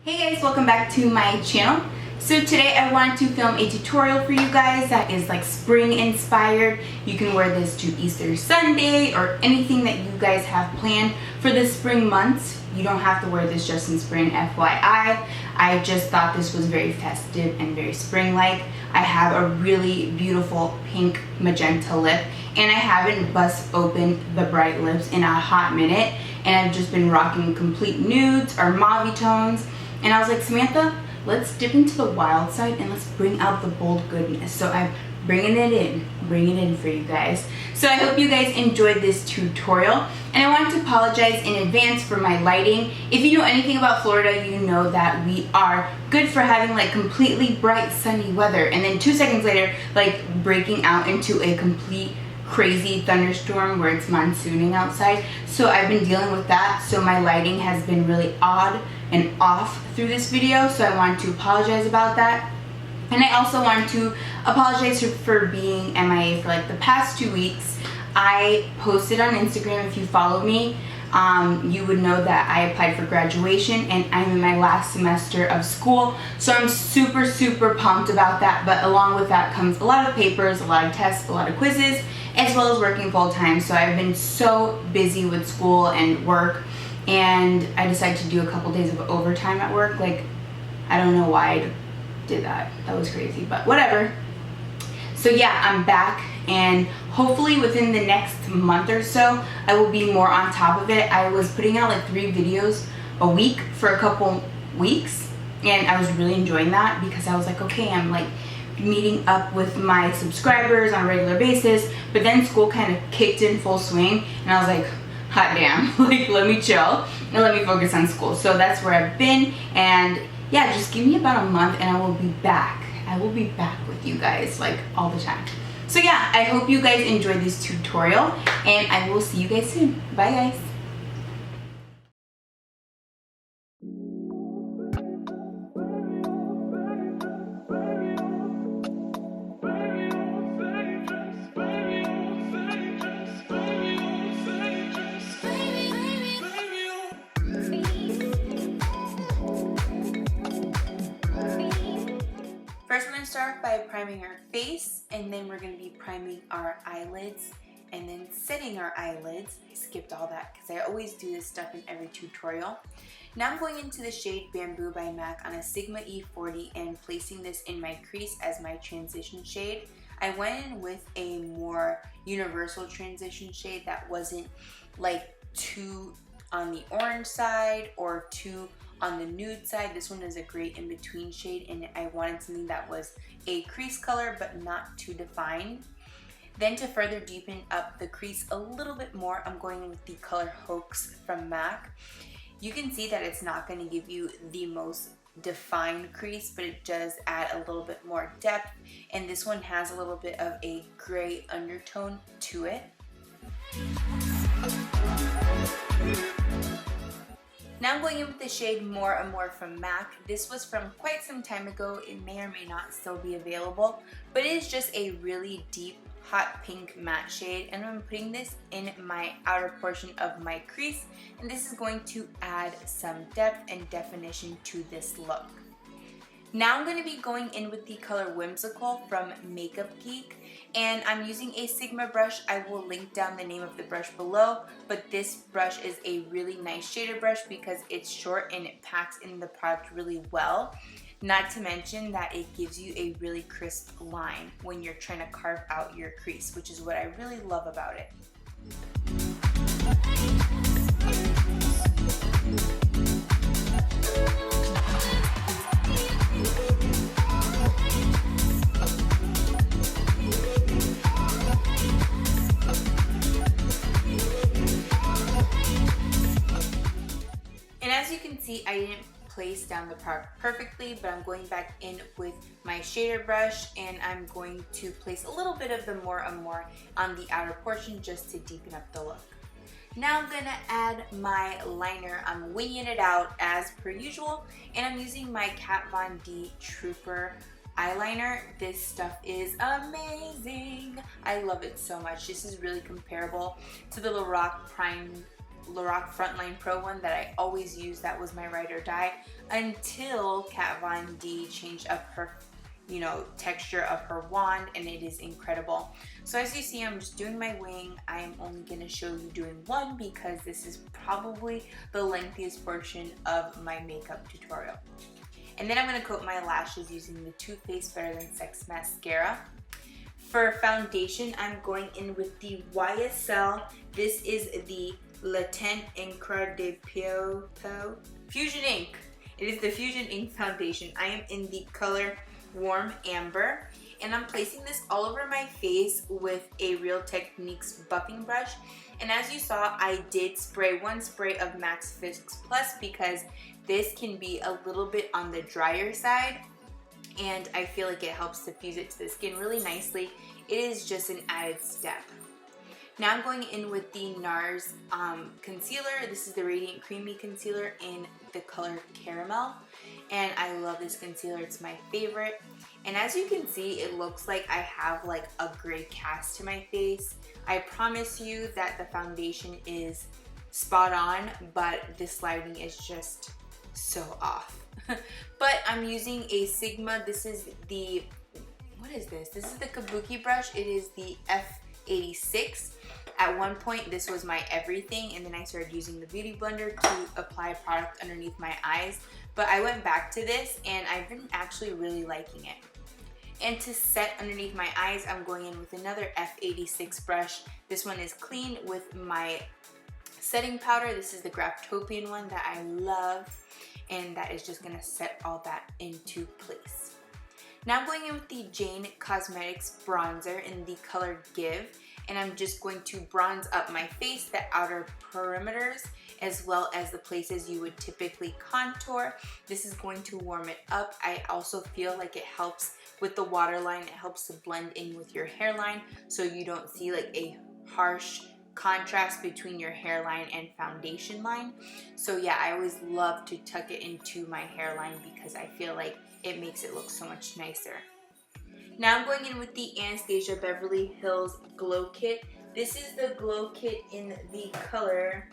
Hey guys, welcome back to my channel. So today I wanted to film a tutorial for you guys that is like spring inspired. You can wear this to Easter Sunday or anything that you guys have planned for the spring months. You don't have to wear this just in spring, FYI. I just thought this was very festive and very spring-like. I have a really beautiful pink magenta lip and I haven't bust open the bright lips in a hot minute, and I've just been rocking complete nudes or mauve tones. And I was like, Samantha, let's dip into the wild side and let's bring out the bold goodness. So I'm bringing it in for you guys. So I hope you guys enjoyed this tutorial. And I wanted to apologize in advance for my lighting. If you know anything about Florida, you know that we are good for having like completely bright sunny weather. And then 2 seconds later, like breaking out into a complete crazy thunderstorm where it's monsooning outside. So I've been dealing with that. So my lighting has been really odd and off through this video. So I wanted to apologize about that. And I also wanted to apologize for being MIA for like the past 2 weeks. I posted on Instagram, if you follow me, you would know that I applied for graduation and I'm in my last semester of school. So I'm super pumped about that. But along with that comes a lot of papers, a lot of tests, a lot of quizzes, as well as working full time. So I've been so busy with school and work, and I decided to do a couple days of overtime at work. Like, I don't know why I did that. That was crazy, but whatever. So yeah, I'm back, and hopefully within the next month or so, I will be more on top of it. I was putting out like 3 videos a week for a couple weeks, and I was really enjoying that because I was like, okay, I'm like meeting up with my subscribers on a regular basis. But then school kind of kicked in full swing, and I was like, hot damn, like let me chill and let me focus on school. So that's where I've been, and yeah, just give me about a month and I will be back. I will be back with you guys like all the time. So yeah, I hope you guys enjoyed this tutorial, and I will see you guys soon. Bye guys. First, I'm going to start by priming our face, and then we're going to be priming our eyelids and then setting our eyelids. I skipped all that because I always do this stuff in every tutorial. Now I'm going into the shade Bamboo by MAC on a Sigma E40 and placing this in my crease as my transition shade. I went in with a more universal transition shade that wasn't like too on the orange side or too on the nude side. This one is a great in-between shade, and I wanted something that was a crease color but not too defined. Then to further deepen up the crease a little bit more, I'm going in with the color Hoax from MAC. You can see that it's not going to give you the most defined crease, but it does add a little bit more depth, and this one has a little bit of a gray undertone to it. Now I'm going in with the shade More and More from MAC. This was from quite some time ago. It may or may not still be available, but it is just a really deep hot pink matte shade, and I'm putting this in my outer portion of my crease, and this is going to add some depth and definition to this look. Now I'm going to be going in with the color Whimsical from Makeup Geek, and I'm using a Sigma brush. I will link down the name of the brush below, but this brush is a really nice shader brush because it's short and it packs in the product really well. Not to mention that it gives you a really crisp line when you're trying to carve out your crease, which is what I really love about it. And as you can see, I didn't place down the product perfectly, but I'm going back in with my shader brush, and I'm going to place a little bit of the More and More on the outer portion just to deepen up the look. Now I'm gonna add my liner. I'm winging it out as per usual, and I'm using my Kat Von D Trooper eyeliner. This stuff is amazing. I love it so much. This is really comparable to the Lorac Prime Lorac Frontline Pro one that I always use. That was my ride or die until Kat Von D changed up her, you know, texture of her wand, and it is incredible. So as you see, I'm just doing my wing. I am only going to show you doing one because this is probably the lengthiest portion of my makeup tutorial. And then I'm going to coat my lashes using the Too Faced Better Than Sex mascara. For foundation, I'm going in with the YSL. This is the Le Teint Incredible Fusion Ink. It is the Fusion Ink foundation. I am in the color Warm Amber, and I'm placing this all over my face with a Real Techniques buffing brush. And as you saw, I did spray one spray of Max Fix Plus because this can be a little bit on the drier side, and I feel like it helps diffuse it to the skin really nicely. It is just an added step. Now I'm going in with the NARS concealer. This is the Radiant Creamy Concealer in the color Caramel. And I love this concealer, it's my favorite. And as you can see, it looks like I have like a gray cast to my face. I promise you that the foundation is spot on, but this lighting is just so off. But I'm using a Sigma. This is the, what is this? This is the Kabuki brush. It is the F86. At one point, this was my everything, and then I started using the Beauty Blender to apply product underneath my eyes. But I went back to this, and I've been actually really liking it. And to set underneath my eyes, I'm going in with another F86 brush. This one is clean with my setting powder. This is the Graftopian one that I love, and that is just gonna set all that into place. Now I'm going in with the Jane Cosmetics bronzer in the color Give, and I'm just going to bronze up my face, the outer perimeters, as well as the places you would typically contour. This is going to warm it up. I also feel like it helps with the waterline. It helps to blend in with your hairline so you don't see like a harsh contrast between your hairline and foundation line. So yeah, I always love to tuck it into my hairline because I feel like it makes it look so much nicer. Now I'm going in with the Anastasia Beverly Hills Glow Kit. This is the Glow Kit in the color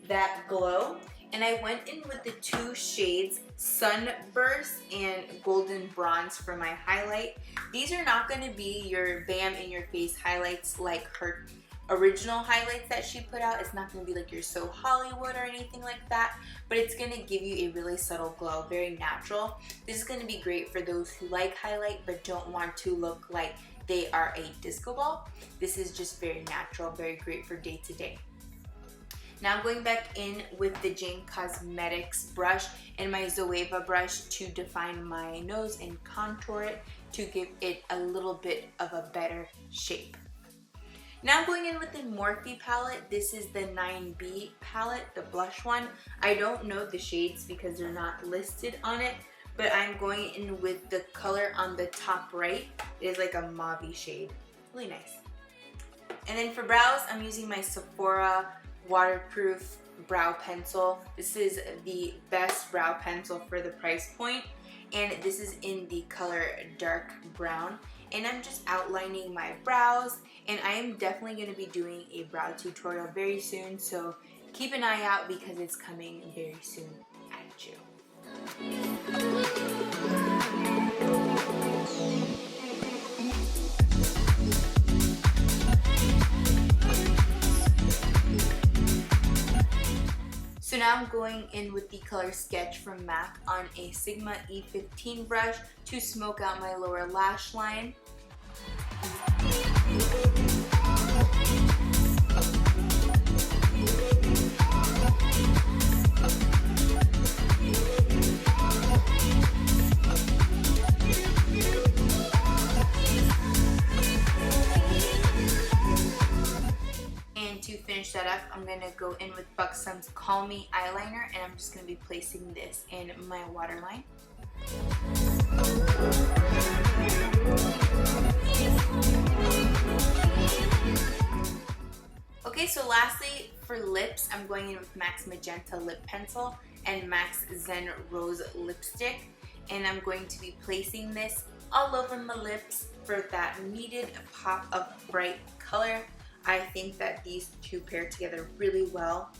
That Glow. And I went in with the two shades Sunburst and Golden Bronze for my highlight. These are not going to be your bam in your face highlights like her original highlights that she put out. It's not going to be like your So Hollywood or anything like that, but it's going to give you a really subtle glow, very natural. This is going to be great for those who like highlight but don't want to look like they are a disco ball. This is just very natural, very great for day to day. Now I'm going back in with the Jane Cosmetics brush and my Zoeva brush to define my nose and contour it to give it a little bit of a better shape. Now I'm going in with the Morphe palette. This is the 9B palette, the blush one. I don't know the shades because they're not listed on it, but I'm going in with the color on the top right. It is like a mauve shade, really nice. And then for brows, I'm using my Sephora waterproof brow pencil. This is the best brow pencil for the price point, and this is in the color Dark Brown. And I'm just outlining my brows, and I am definitely going to be doing a brow tutorial very soon, so keep an eye out because it's coming very soon at you. So now I'm going in with the color Sketch from MAC on a Sigma E15 brush to smoke out my lower lash line. To finish that up, I'm going to go in with Buxom's Call Me eyeliner, and I'm just going to be placing this in my waterline. Okay, so lastly for lips, I'm going in with MAC's Magenta Lip Pencil and MAC's Zen Rose Lipstick, and I'm going to be placing this all over my lips for that needed pop of bright color. I think that these two pair together really well.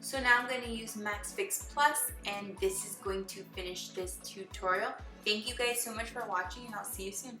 So now I'm going to use Max Fix Plus, and this is going to finish this tutorial. Thank you guys so much for watching, and I'll see you soon.